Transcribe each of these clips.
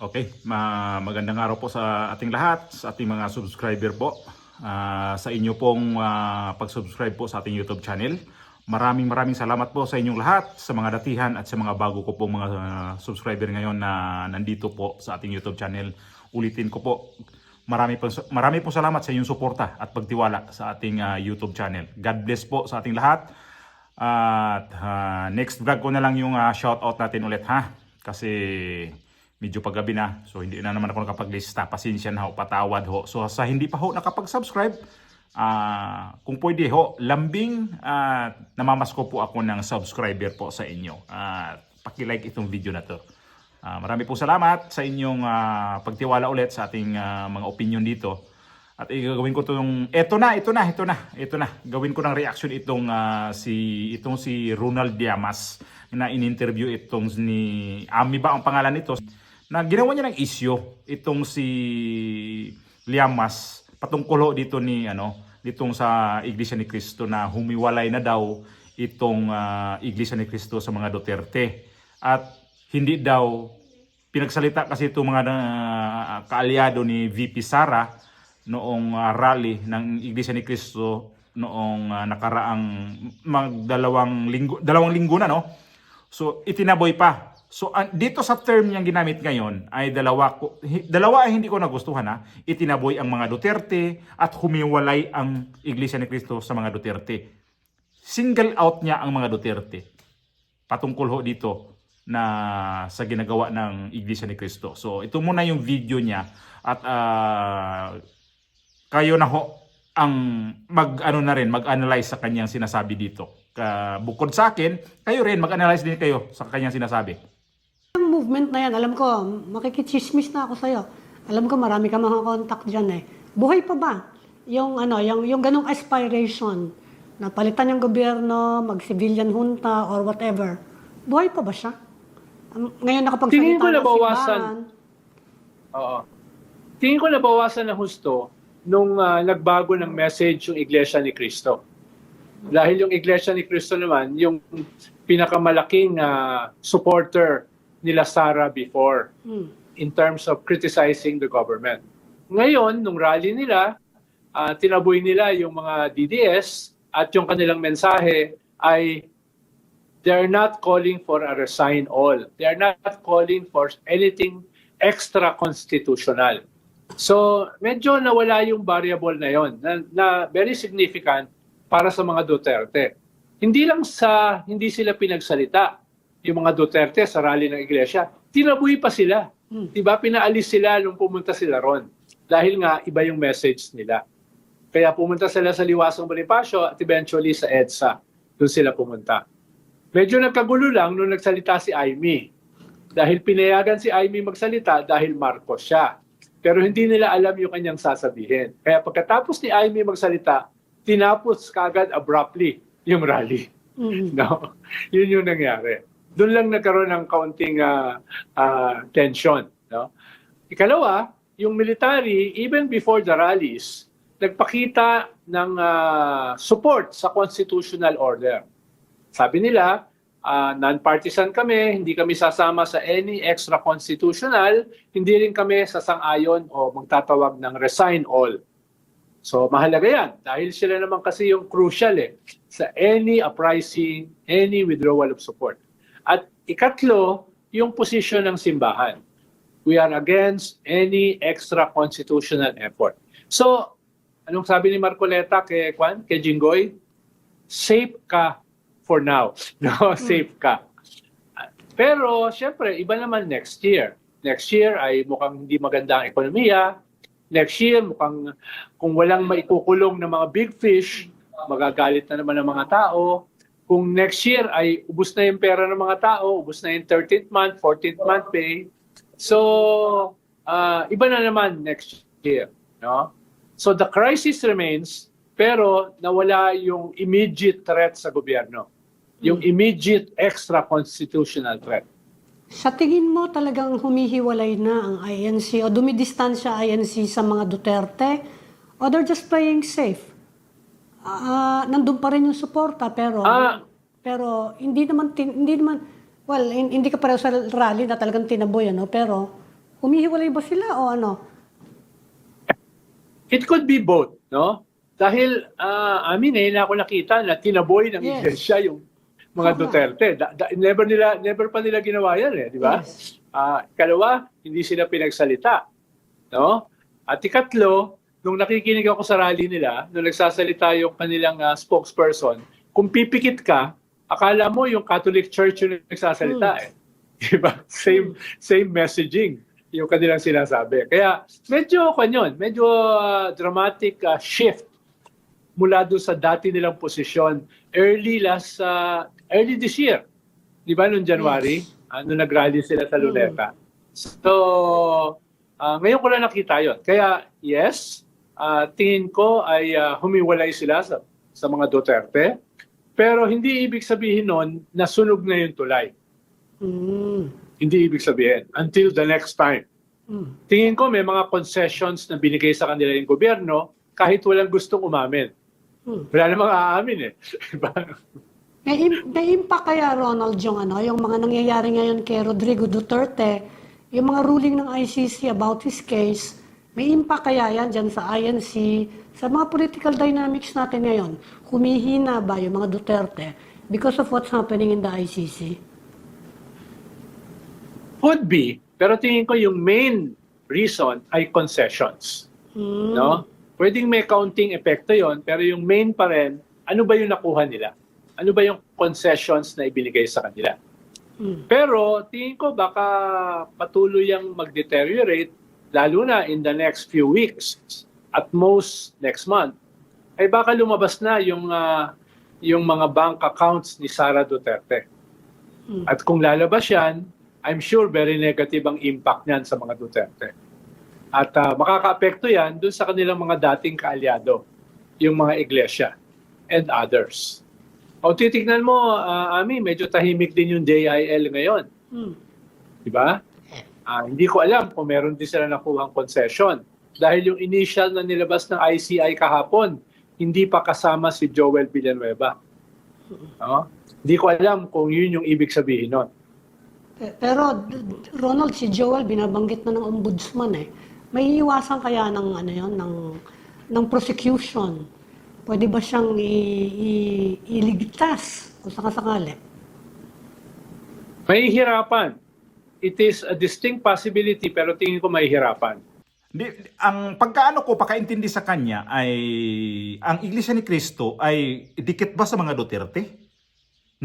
Okay, magandang araw po sa ating lahat, sa ating mga subscriber po. Sa inyo pong pag-subscribe po sa ating YouTube channel. Maraming salamat po sa inyong lahat, sa mga datihan at sa mga bago ko pong mga subscriber ngayon na nandito po sa ating YouTube channel. Ulitin ko po, marami pong salamat sa inyong suporta at pagtiwala sa ating YouTube channel. God bless po sa ating lahat. At next vlog ko na lang yung shoutout natin ulit ha. Kasi medyo paggabi na, so hindi na naman ako nakapaglista. Pasensya na ho, patawad ho. So sa hindi pa ho nakapag-subscribe, kung pwede ho, lambing namamasko po ako ng subscriber po sa inyo. Paki-like itong video na to. Marami po salamat sa inyong pagtiwala ulit sa ating mga opinion dito. At gagawin ko itong, ito na. Gawin ko ng reaction itong si Ronald Llamas na in-interview itong ni Ami ba ang pangalan nito, na ginawa niya ng issue itong si Llamas patungkol dito ditong sa Iglesia ni Cristo na humiwalay na daw itong Iglesia ni Cristo sa mga Duterte at hindi daw pinagsalita kasi itong mga kaalyado ni VP Sara noong rally ng Iglesia ni Cristo noong nakaraang dalawang linggo na, no? So itinaboy pa. So dito sa term niyang ginamit ngayon ay dalawa ay hindi ko nagustuhan ha. Itinaboy ang mga Duterte at humiwalay ang Iglesia ni Cristo sa mga Duterte. Single out niya ang mga Duterte. Patungkol ho dito na sa ginagawa ng Iglesia ni Cristo. So ito muna yung video niya at kayo na ho ang mag-analyze sa kanyang sinasabi dito. Bukod sa akin, kayo rin mag-analyze din kayo sa kanyang sinasabi. Ang movement na yan, alam ko, makikichismis na ako sa'yo. Alam ko marami ka mga contact dyan eh. Buhay pa ba? Yung ganong aspiration na palitan yung gobyerno, mag-civilian junta or whatever. Buhay pa ba siya? Ngayon nakapagsalita Tingin ko ng nabawasan. simbahan. Oo. Tingin ko nabawasan na husto nung nagbago ng message yung Iglesia ni Cristo. Dahil yung Iglesia ni Cristo naman, yung pinakamalaking supporter nila Sara before in terms of criticizing the government. Ngayon, nung rally nila, tinaboy nila yung mga DDS at yung kanilang mensahe ay they're not calling for a resign all. They're not calling for anything extra constitutional. So, medyo nawala yung variable na yon na very significant para sa mga Duterte. Hindi sila pinagsalita yung mga Duterte sa rally ng iglesia. Tinaboy pa sila. Diba? Pinaalis sila nung pumunta sila ron. Dahil nga, iba yung message nila. Kaya pumunta sila sa Liwasong Bonifacio at eventually sa EDSA. Doon sila pumunta. Medyo nagkagulo lang nung nagsalita si Aimee. Dahil pinayagan si Aimee magsalita dahil Marcos siya. Pero hindi nila alam yung kanyang sasabihin. Kaya pagkatapos ni Aimee magsalita, tinapos kagad abruptly yung rally. No? Yun yung nangyari. Doon lang nagkaroon ng kaunting tension. No? Ikalawa, yung military, even before the rallies, nagpakita ng support sa constitutional order. Sabi nila, non-partisan kami, hindi kami sasama sa any extra-constitutional, hindi rin kami sasang-ayon o magtatawag ng resign all. So mahalaga yan dahil sila naman kasi yung crucial sa any uprising, any withdrawal of support. At ikatlo, yung posisyon ng simbahan. We are against any extra-constitutional effort. So, anong sabi ni Marcoleta kay Jinggoy? Safe ka for now. No, safe ka. Pero, syempre, iba naman next year. Next year ay mukhang hindi maganda ang ekonomiya. Next year, mukhang kung walang maikukulong ng mga big fish, magagalit na naman ng mga tao. Kung next year ay ubos na yung pera ng mga tao, ubos na yung 13th month, 14th month pay. So, iba na naman next year. No? So, the crisis remains, pero nawala yung immediate threat sa gobyerno. Yung immediate extra-constitutional threat. Sa tingin mo talagang humihiwalay na ang INC o dumidistansya INC sa mga Duterte o they're just playing safe? Nandun pa rin yung suporta pero hindi naman well hindi ka pareho sa rally na talagang tinaboy pero Humihiwalay ba sila o ano? It could be both, no? Dahil, na ako nakita na tinaboy ng Yes. iglesia yung mga Tama. Duterte. Never pa nila ginawa yan di ba? Yes. Ikalawa, hindi sila pinagsalita, no? At ikatlo, nung nakikinig ako sa rally nila, nung nagsasalita yung kanilang spokesperson, kung pipikit ka, akala mo yung Catholic Church yung nagsasalita Di ba? Same messaging yung kanilang sinasabi. Kaya medyo medyo dramatic shift mula doon sa dati nilang posisyon early this year. Di ba noong January, nung nag-rally sila sa Luneta. So, ngayon ko lang nakita yon. Kaya yes, tingin ko ay humiwalay sila sa mga Duterte. Pero hindi ibig sabihin nun na sunog na yung tulay. Hindi ibig sabihin. Until the next time. Tingin ko may mga concessions na binigay sa kanila yung gobyerno kahit walang gustong umamin. Wala namang aamin Diba? May impact kaya, Ronald, yung mga nangyayari ngayon kay Rodrigo Duterte, yung mga ruling ng ICC about his case, may impact kaya yan dyan sa INC, sa mga political dynamics natin ngayon? Humihina ba yung mga Duterte because of what's happening in the ICC? Could be, pero tingin ko yung main reason ay concessions. No? Pwedeng may counting epekto yon, pero yung main pa rin, ano ba yung nakuha nila? Ano ba yung concessions na ibinigay sa kanila? Pero tingin ko baka patuloy yang mag-deteriorate, lalo na in the next few weeks, at most next month, ay baka lumabas na yung mga bank accounts ni Sara Duterte. At kung lalabas yan, I'm sure very negative ang impact niyan sa mga Duterte. At makaka-apekto yan dun sa kanilang mga dating kaalyado, yung mga iglesia and others. Kung titignan mo, Ami, medyo tahimik din yung JIL ngayon. Diba? Hindi ko alam kung meron din sila nakuhang concession. Dahil yung initial na nilabas ng ICI kahapon, hindi pa kasama si Joel Villanueva. No? Hindi ko alam kung yun yung ibig sabihin nun. Pero, Ronald, si Joel, binabanggit na ng ombudsman May iwasan kaya ng, ng prosecution? Pwede ba siyang iligtas kung sakasakali? May hirapan. It is a distinct possibility pero tingin ko may hirapan. Ang pagkaano ko pakaintindi sa kanya ay ang Iglesia ni Cristo ay dikit ba sa mga Duterte?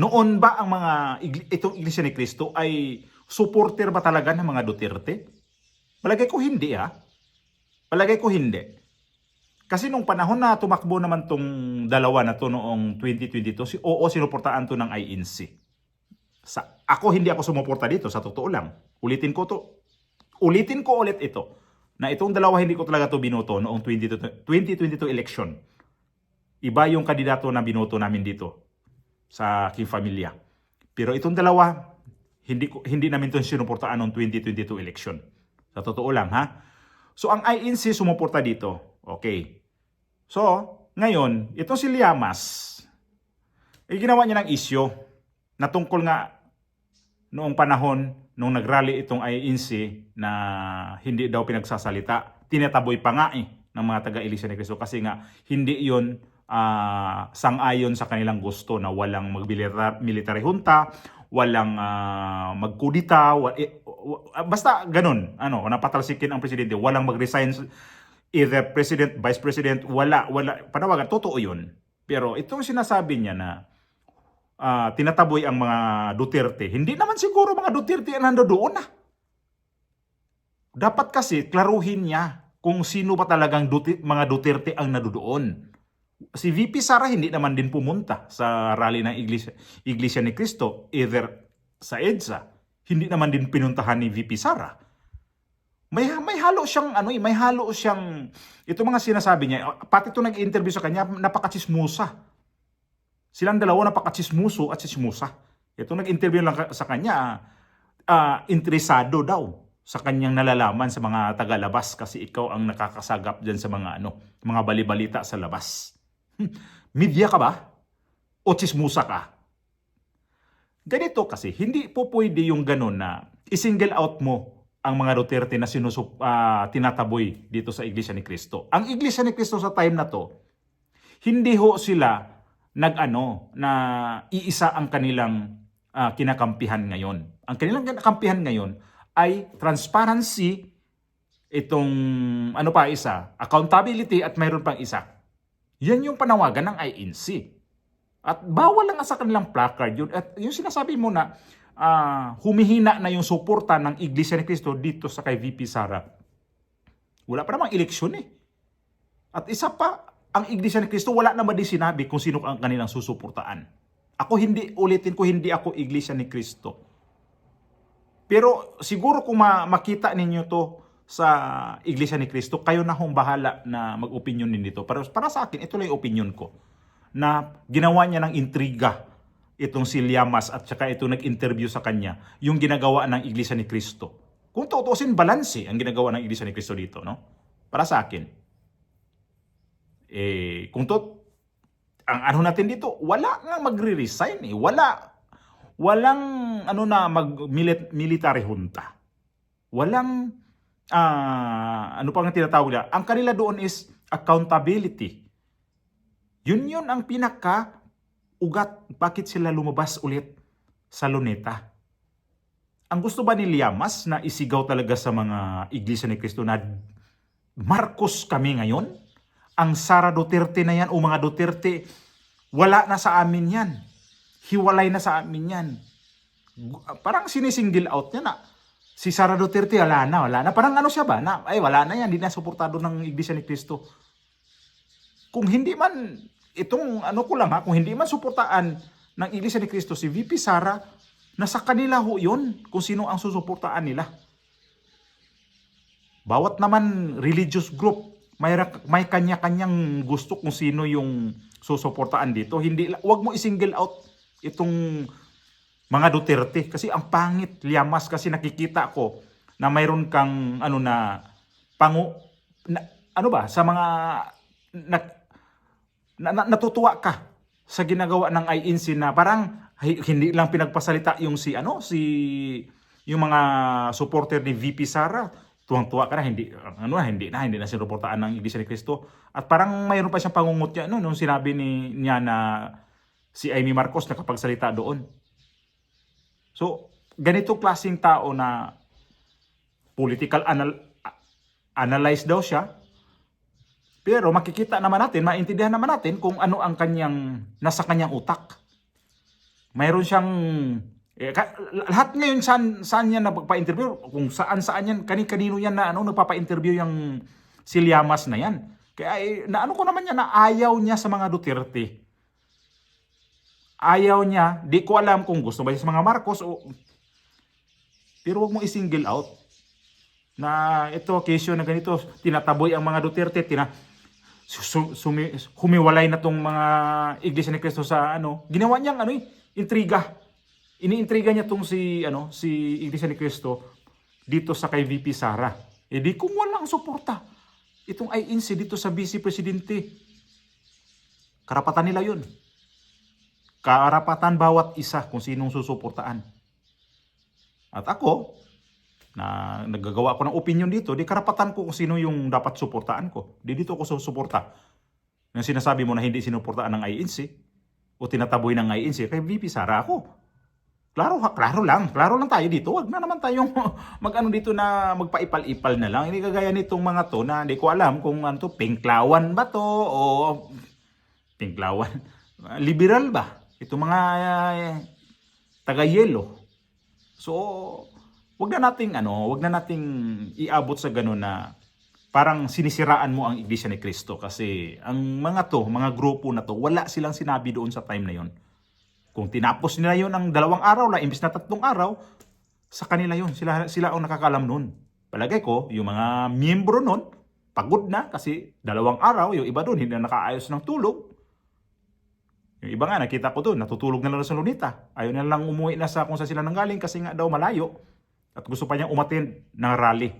Noon ba ang itong Iglesia ni Cristo ay supporter ba talaga ng mga Duterte? Palagay ko hindi Palagay ko hindi. Kasi nung panahon na tumakbo naman tong dalawa na to noong 2022, sinuportaan to ng INC. Ako hindi ako sumuporta dito, sa totoo lang. Ulitin ko ulit ito, na itong dalawa hindi ko talaga to binoto noong 2022 election. Iba yung kandidato na binoto namin dito sa aking pamilya. Pero itong dalawa, hindi namin to sinuportaan noong 2022 election. Sa totoo lang, So, ang INC sumuporta dito. Okay. So, ngayon, itong si Llamas, ginawa niya ng isyo na tungkol nga noong panahon nung nagrally itong INC na hindi daw pinagsasalita. Tinataboy pa nga ng mga taga-Iglesia ni Cristo kasi nga hindi yon sang-ayon sa kanilang gusto na walang military junta, walang magkudita, basta ganun, napatalsikin ang presidente, walang mag-resign either president, vice president, wala, panawagan, totoo yun. Pero itong sinasabi niya na tinataboy ang mga Duterte, hindi naman siguro mga Duterte ang nandoon Dapat kasi klaruhin niya kung sino ba talagang mga Duterte ang nandoon. Si VP Sara hindi naman din pumunta sa rally ng Iglesia ni Cristo, either sa EDSA, hindi naman din pinuntahan ni VP Sara. May halo siyang ito mga sinasabi niya, pati ito nag-interview sa kanya, napakachismusa. Silang dalawa napakachismuso at chismusa. Ito nag-interview lang sa kanya, interesado daw sa kanyang nalalaman sa mga taga-labas kasi ikaw ang nakakasagap diyan sa mga balibalita sa labas. Media ka ba? O chismusa ka? Ganito kasi, hindi po pwede yung ganun na i-single out mo ang mga Duterte na tinataboy dito sa Iglesia ni Cristo. Ang Iglesia ni Cristo sa time na to, hindi ho sila na iisa ang kanilang kinakampihan ngayon. Ang kanilang kinakampihan ngayon ay transparency, itong accountability, at mayroon pang isa. Yan yung panawagan ng INC. At bawal lang sa kanilang placard yun. At yung sinasabi mo na humihina na yung suporta ng Iglesia ni Cristo dito sa kay VP Sara. Wala pa namang eleksyon eh. At isa pa, ang Iglesia ni Cristo wala naman din sinabi kung sino ang kanilang susuportaan. Ulitin ko, hindi ako Iglesia ni Cristo. Pero siguro kung makita ninyo to sa Iglesia ni Cristo, kayo na hong bahala na mag-opinion din dito. Para sa akin, ito lang yung opinion ko. Na ginawa niya ng intriga itong si Llamas at saka ito nag-interview sa kanya, yung ginagawa ng Iglesia ni Cristo. Kung tutusin, balanse ang ginagawa ng Iglesia ni Cristo dito, no? Para sa akin. Ang natin dito, wala nga magre-resign eh. Walang military junta. Walang ano pa nga tinatawag nila. Ang kanila doon is accountability. Yun ang pinaka-ugat bakit sila lumabas ulit sa Luneta. Ang gusto ba ni Llamas na isigaw talaga sa mga Iglesia ni Cristo na Marcos kami ngayon? Ang Sara Duterte na yan o mga Duterte, wala na sa amin yan. Hiwalay na sa amin yan. Parang sinisingle out niya na si Sara Duterte wala na. Parang siya ba? Wala na yan, hindi na suportado ng Iglesia ni Cristo. Kung hindi man, kung hindi man suportaan ng Iglesia ni Cristo si VP Sara, nasa kanila ho yun kung sino ang susuportaan nila. Bawat naman religious group, may kanya-kanyang gusto kung sino yung susuportaan dito. Wag mo i-single out itong mga Duterte kasi ang pangit, Llamas, kasi nakikita ko na mayroon kang sa mga natutuwa ka sa ginagawa ng INC na parang hindi lang pinagpasalita yung yung mga supporter ni VP Sara. Tuwang-tuwa ka na, hindi na sinuportaan ng Iglesia ni Cristo. At parang mayroon pa siyang pangungutya nung sinabi niya na si Amy Marcos nakapagsalita doon. So, ganitong klaseng tao na political analyze daw siya. Pero makikita naman natin, maintindihan naman natin kung ano ang nasa kanyang utak. Mayroon siyang lahat ngayon saan yan nagpapa-interview, kung saan yan, kanino yan na nagpapa-interview yung si Llamas na yan. Kaya ko naman yan na ayaw niya sa mga Duterte. Ayaw niya, di ko alam kung gusto ba siya sa mga Marcos pero wag mo i-single out na ito occasion na ganito, tinataboy ang mga Duterte, humiwalay na tong mga Iglesia ni Cristo sa ginawa niyang intriga. Iniintriga niya tong si Iglesia ni Cristo dito sa kay VP Sara. Di kung walang suporta itong INC dito sa Vice Presidente, karapatan nila yun. Karapatan bawat isa kung sinong susuportaan. At ako, na naggagawa ko ng opinion dito, di karapatan ko kung sino yung dapat suportaan ko. Di dito ako susuporta. Nang sinasabi mo na hindi sinuportaan ng INC o tinataboy ng INC, kay VP Sara ako. Klaro lang tayo dito. Wag na naman tayong dito na magpaipal-ipal na lang. Hindi kagaya nitong mga to na hindi ko alam kung pinklawan ba to o pinklawan. Liberal ba? Ito mga taga-yelo. So, wag na nating iabot sa ganun na parang sinisiraan mo ang Iglesia ni Cristo kasi ang mga grupo na to, wala silang sinabi doon sa time na yon. Kung tinapos nila yon ng 2 araw lang, imbis na 3 araw, sa kanila yon. Sila ang nakakalam noon. Palagay ko, yung mga miyembro noon, pagod na kasi 2 araw, yung iba doon hindi na nakaayos ng tulog. Yung iba nga, nakita ko doon, natutulog na lang sa Luneta. Ayaw na lang umuwi na sa kung saan sila nanggaling kasi nga daw malayo. At gusto pa niyang umattend ng rally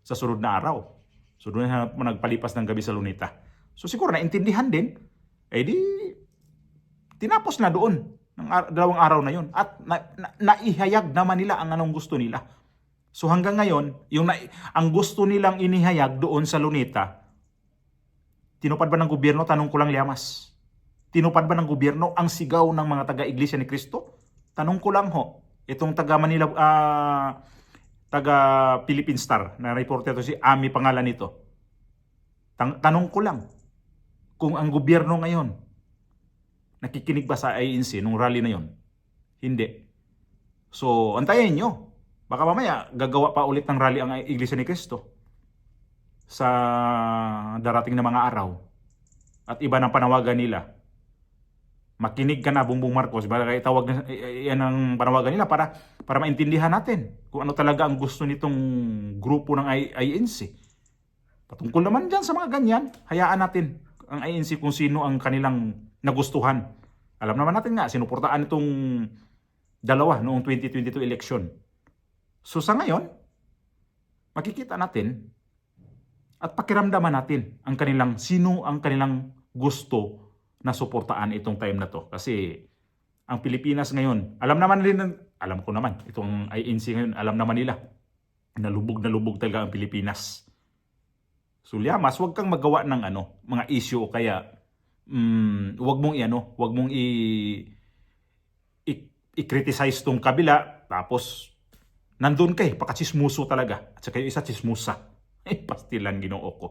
sa sunod na araw. So doon na nagpalipas ng gabi sa Luneta. So siguro naintindihan din, tinapos na doon ng 2 araw na yun. At naihayag naman nila ang anong gusto nila. So hanggang ngayon, ang gusto nilang inihayag doon sa Luneta, tinupad ba ng gobyerno? Tanong ko lang, Liamas. Tinupad ba ng gobyerno ang sigaw ng mga taga-Iglesia ni Cristo? Tanong ko lang ho. Itong taga Manila, taga Philippine Star, na reporter to si Ami pangalan nito. Tanong ko lang, kung ang gobyerno ngayon, nakikinig ba sa INC nung rally na yon? Hindi. So, antayin nyo. Baka mamaya, gagawa pa ulit ng rally ang Iglesia ni Cristo sa darating na mga araw. At iba ng panawagan nila. Makinig ka na, Bongbong Marcos. Baka itawag na, yan ang panawagan nila para maintindihan natin kung ano talaga ang gusto nitong grupo ng INC. Patungkol naman dyan sa mga ganyan, hayaan natin ang INC kung sino ang kanilang nagustuhan. Alam naman natin nga, sinuportaan itong dalawa noong 2022 election. So sa ngayon, makikita natin at pakiramdaman natin sino ang kanilang gusto na suportaan itong time na to. Kasi ang Pilipinas ngayon, alam ko naman, itong INC ngayon, alam naman nila na lubog talaga ang Pilipinas. So Liamas, wag kang magawa ng mga issue o kaya wag mong i-criticize tong kabila tapos nandun kay pakachismuso talaga. At saka yung isa chismusa. Pastilan, Ginoo ko.